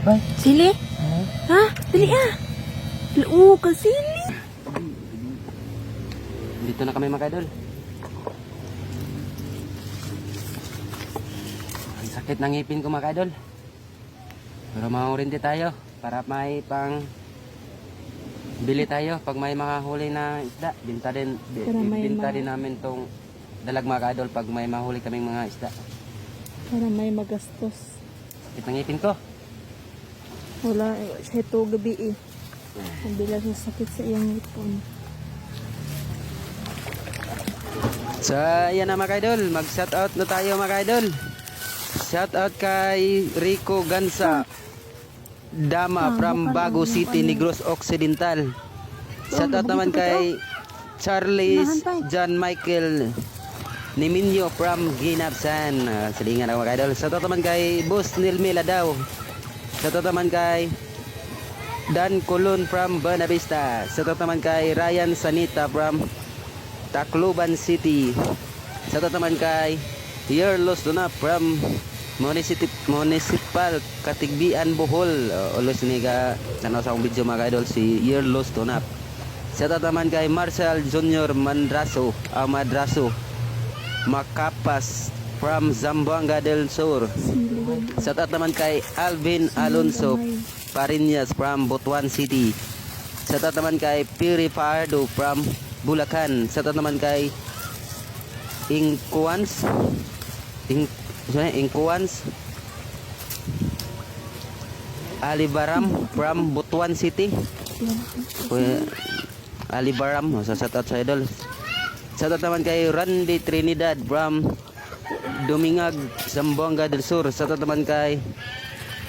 Bay. Sili? Ha? Dali ah. Oo, ka sili. Dito na kami mga idol. Ang sakit ng ngipin ko mga idol. Pero maurinti tayo para may pang bili tayo pag may mga huli na isda. Binta din namin tong dalag mga idol pag may mahuli kaming mga isda. Para may magastos. Sakit ng ngipin ko. Wala, siya ito gabi eh. Ang bilang sa sakit sa iyang ngipon. So, yan na mga idol. Mag-shoutout na tayo mga idol. Shoutout kay Rico Gansa Dama from Bago City, Negros Occidental. Shoutout naman kay Charles John Michael Niminyo from Ginapsan. Salingan ako mga idol. Shoutout naman kay Boss Nilmila daw. Shoutout naman kay Dan Colon from Buenavista. Shoutout naman kay Ryan Sanita from Tacloban City. Shoutout naman kay Yerlos Donap from Municipal Katigbian Bohol. Always niga tanaw sa akong video mga idol si Yerlos Donap. Shoutout naman kay Marcel Junior Madraso Makapas from Zamboanga del Sur. Shoutout naman kay Alvin Alonso Parinas from Butuan City. Shoutout naman kay Piri Pardo from Bulacan. Shoutout naman kay Inkuans Alibaram from Butuan City. Alibaram, shoutout sa idol. Shoutout naman kay Randy Trinidad from Dumingag, Zamboanga del Sur. Shoutout naman kay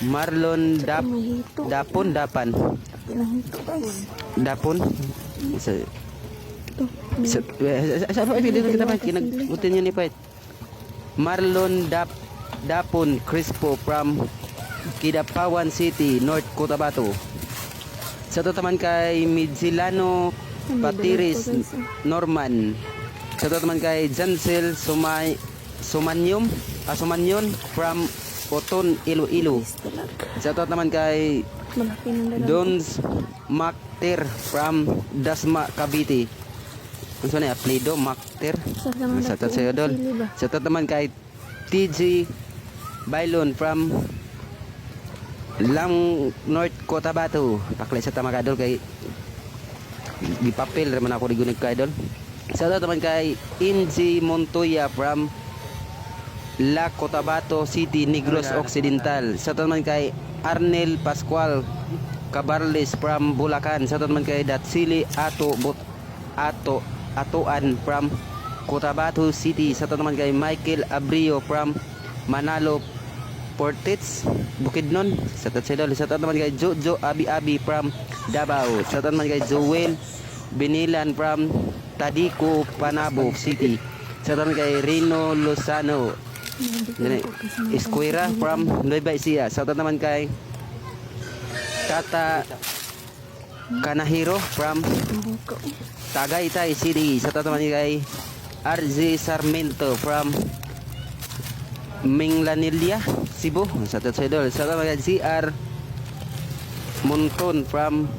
Marlon Dapon. Sa dito kita pa kinagutin niya ni Pait. Marlon Dapon Crispo from Kidapawan City, North Cotabato. Shoutout naman kay Midzilano Patiris Norman. Shoutout naman kay Jansel Sumanyon from Oton Iloilo. Shoutout naman kay Dons Makter from Dasma Cavite. Ano na apelido Makter? Shoutout sa idol. Shoutout naman kay TG Bailon from Lang North Cotabato. Paklay sa tamang idol kay di papel naman ako rigunig ka idol. Shoutout naman kay Inji Montoya from La Cotabato City, Negros Occidental. Shoutout naman kay Arnel Pascual Cabarles from Bulacan. Shoutout naman kay Datsili Atoan from Cotabato City. Shoutout naman kay Michael Abrio from Manalo Portets, Bukidnon. Shoutout sa idol. Shoutout naman kay Jojo Abi from Davao. Shoutout naman kay Joel Binilan from Tadico, Panabo City. Shoutout naman kay Rino Lozano Escuera from Nueva Ecija. Shoutout naman kay Tata Kanahiro from Tagaytay City. Shoutout naman kay RJ Sarmiento from Minglanilla, Cebu. Shoutout sa idol. Shoutout naman kay CR Monton from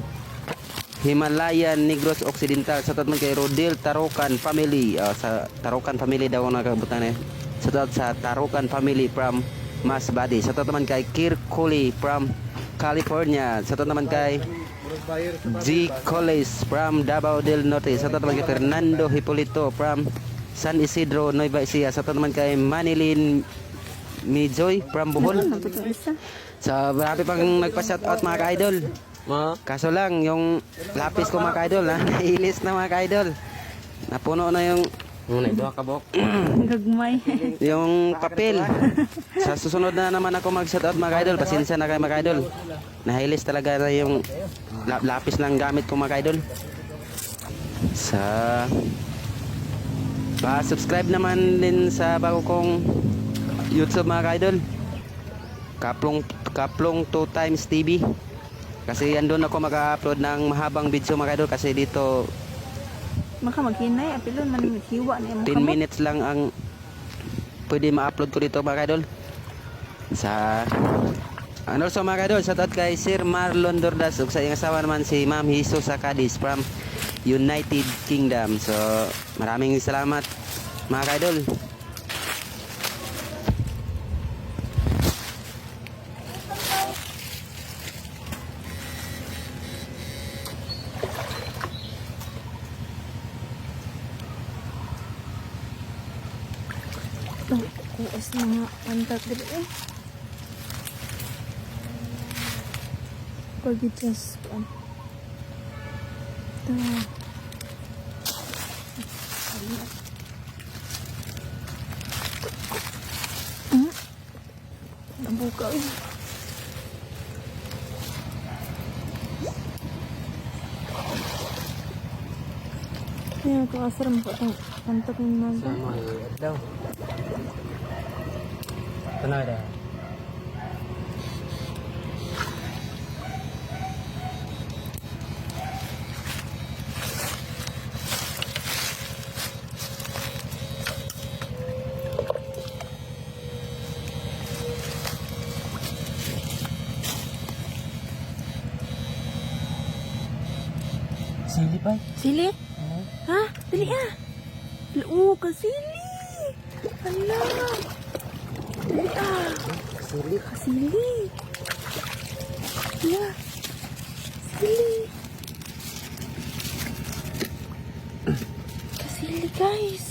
Himalayan, Negros Occidental. Shoutout naman kay Rodel Tarokan family. Sa Tarokan family daw ang nakabutan eh. Shoutout sa Tarokan family from Masbate. Shoutout naman kay Kirkuli from California. Shoutout naman kay G. Coles from Davao del Norte. Shoutout naman kay Fernando Hipolito from San Isidro, Nueva Ecija. Shoutout naman kay Manilin Mijoy from Bohol. So, marami pang nagpa-shoutout mga ka-idol. Kaso lang, yung lapis ko mga ka-idol, nailis na mga ka-idol. Napuno na yung Gagmay. yung papel. Sa susunod na naman ako mag-shoutout mga ka-idol. Pasensya na kayo mga ka-idol. Nahilis talaga na yung lapis lang gamit ko mga ka-idol. Pa-subscribe naman din sa bago kong YouTube mga ka-idol. Kaplong 2 times TV. Kasi andun ako mag-upload ng mahabang video mga ka-idol. Kasi dito Maka maghinay, apilon man hiwa na yung 10 minutes lang ang pwede ma-upload ko dito mga ka-idol. And also mga kaidol, shoutout kay Sir Marlon Dordas ug sa iyang asawa naman si Ma'am Jesus Sakadis from United Kingdom. So maraming salamat mga kaidol. Oh, kuas na nga pantat dito eh. Pag-adjust ko. Ito. Nabuka eh. Kaya ito asar mo pa itong pantat ng naga. Sama daw. Tenang dah. Sili pa. Sili? Ha? Dali ah. Oo, kasili. Hala. Dali ah. Sili. Kasili. Hala. Kasili. Kasili guys.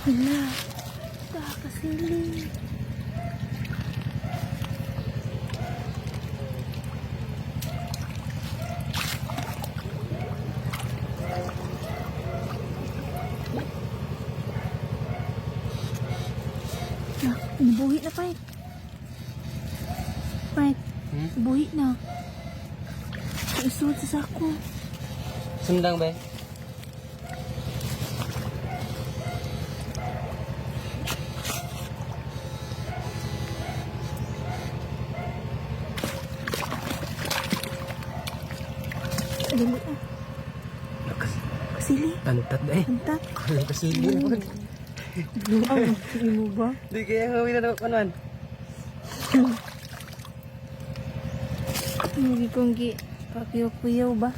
Hala. Kasili. Nabuhi na, Pait. Pait, nabuhi na. Isuot sa sako. Sendang ba? Dali ah. Kasili. Pantat eh. Pantat. Kasili. Luang. Sige mo ba? Di kaya gawin na kanuan. Hindi kong pakiyaw-kuyaw ba?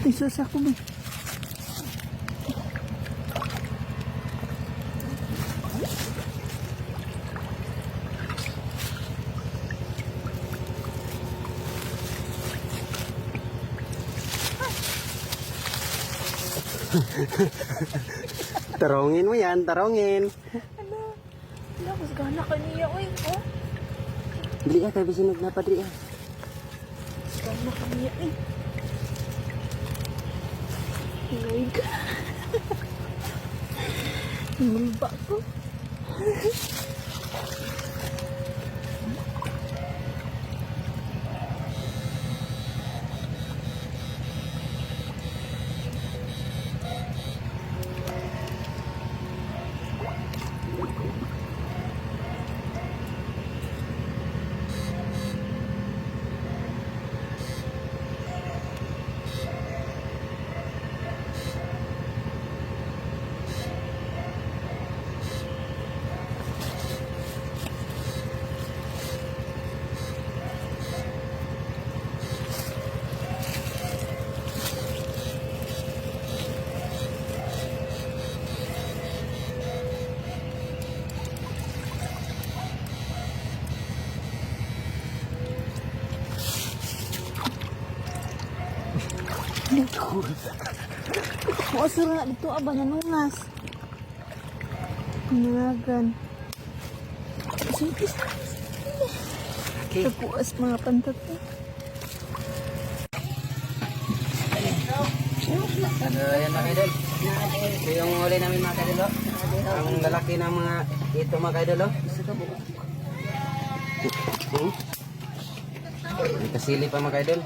Isos ako ba? Tarongin mo yan, tarongin. Ano? Wala ko gana kaniya, oy. Oh? Dili ka, kaya bisinag na pa dili ka. Gana kaniya, eh. Ingay ka. Mulba ko. Oo, sura. Dito aba nanungas. Nangagan. Sige. Okay. Tapuas mga pantat eh. Ayan mga kaidol. Ito yung huli namin mga kaidol. Ang lalaki ng mga ito mga kaidol. May kasili pa mga idol.